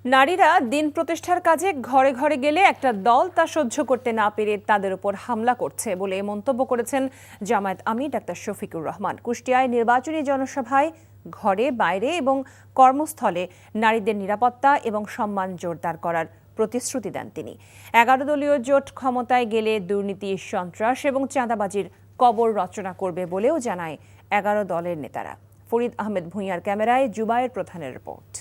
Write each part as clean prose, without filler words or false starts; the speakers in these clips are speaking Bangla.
নারীরা দিন প্রতিষ্ঠার কাজে ঘরে ঘরে গেলে একটা দল তা সহ্য করতে না পেরে তাদের উপর হামলা করছে বলে মন্তব্য করেছেন জামায়াত আমির ডাক্তার শফিকুর রহমান। কুষ্টিয়ায় নির্বাচনী জনসভায় ঘরে বাইরে এবং কর্মস্থলে নারীদের নিরাপত্তা এবং সম্মান জোরদার করার প্রতিশ্রুতি দেন তিনি। 11 দলীয় জোট ক্ষমতায় গেলে দুর্নীতি, সন্ত্রাস এবং চাঁদাবাজির কবর রচনা করবে বলেও জানায় 11 দলের নেতারা। ফরিদ আহমেদ ভূঁইয়ার ক্যামেরায় জুবায়ের প্রধানের রিপোর্ট।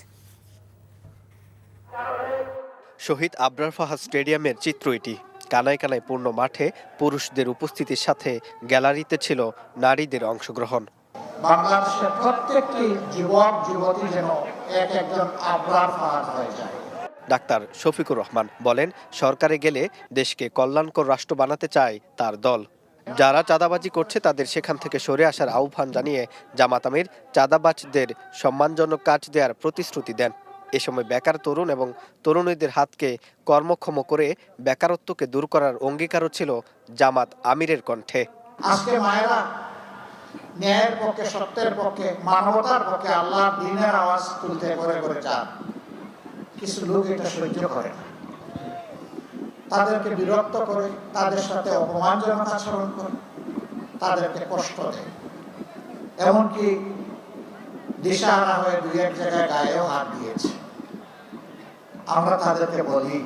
শহীদ আবরার ফাহাদ স্টেডিয়ামের চিত্র এটি। কানায় কানায় পূর্ণ মাঠে পুরুষদের উপস্থিতির সাথে গ্যালারিতে ছিল নারীদের অংশগ্রহণ। বাংলাদেশের প্রত্যেকটি যুবক যুবতী যেন একজন আবরার ফাহাদ হয়ে যায়। ডাক্তার শফিকুর রহমান বলেন, সরকারে গেলে দেশকে কল্যাণকর রাষ্ট্র বানাতে চায় তার দল। যারা চাঁদাবাজি করছে তাদের সেখান থেকে সরে আসার আহ্বান জানিয়ে জামাত আমির চাঁদাবাজদের সম্মানজনক কাজ দেওয়ার প্রতিশ্রুতি দেন। এ সময় বেকার তরুণ এবং তরুণীদের হাতকে কর্মক্ষম করে বেকারত্বকে দূর করার অঙ্গীকারও ছিল জামাত আমিরের কণ্ঠে। আজকে মায়েরা ন্যায়ের পক্ষে, সত্যের পক্ষে, মানবতার পক্ষে আল্লাহর দ্বীনের আওয়াজ তুলতে করে করে যান। কিছু লোক এটা সহ্য করে না, তাদেরকে বিরক্ত করে, তাদের সাথে অপমানজনক আচরণ করে, তাদেরকে কষ্ট দেয়, এমনকি দিশাহারা হয়ে দুই এক জায়গায় গায়েও হাত দিয়েছে। আমরা তাদেরকে বলি,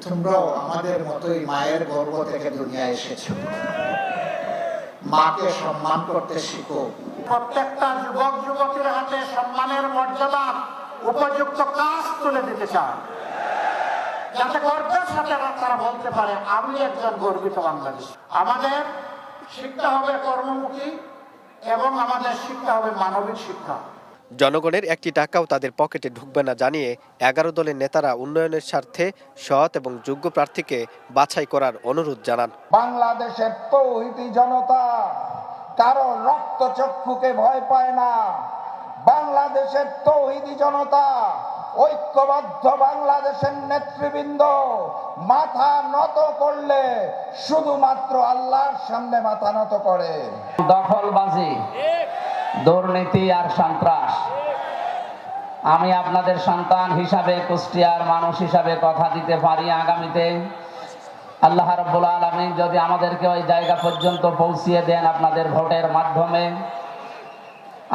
তোমরাও আমাদের মতোই মায়ের গর্ভ থেকে দুনিয়ায় এসেছো, মাকে সম্মান করতে শিখো। প্রত্যেকটা যুবক যুবতীর হাতে সম্মানের মর্যাদা উপযুক্ত কাজ তুলে দিতে চায়, যাতে গর্বের সাথে তারা বলতে পারে আমি একজন গর্বিত বাংলাদেশ। আমাদের শিক্ষা হবে কর্মমুখী এবং আমাদের শিক্ষা হবে মানবিক শিক্ষা। জনগণের একটি টাকাও তাদের পকেটে ঢুকবে না জানিয়ে 11 দলের নেতারা উন্নয়নের স্বার্থে সৎ এবং যোগ্য প্রার্থীকে বাছাই করার অনুরোধ জানান। বাংলাদেশের তৌহিদি জনতা কারো রক্তচক্ষুকে ভয় পায় না। বাংলাদেশের তৌহিদি জনতা, ঐক্যবদ্ধ বাংলাদেশের নেতৃবৃন্দ মাথা নত করলে শুধুমাত্র আল্লাহর সামনে মাথা নত করে। দখলবাজি, দুর্নীতি আর সন্ত্রাস, আমি আপনাদের সন্তান হিসাবে, কুষ্টিয়ার মানুষ হিসাবে কথা দিতে পারি, আগামীতে আল্লাহ রাব্বুল আলামিন যদি আমাদেরকে ওই জায়গা পর্যন্ত পৌঁছিয়ে দেন আপনাদের ভোটের মাধ্যমে,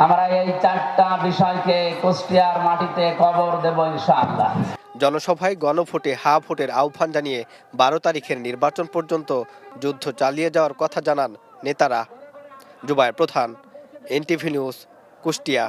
আমরা এই 4টা বিষয়কে কুষ্টিয়ার মাটিতে কবর দেব ইনশাআল্লাহ। জনসভায় গণভোটে হা ভোটের আহ্বান জানিয়ে 12 তারিখের নির্বাচন পর্যন্ত যুদ্ধ চালিয়ে যাওয়ার কথা জানান নেতারা। জুবায়ের প্রধান, এনটিভি নিউজ, কুষ্টিয়া।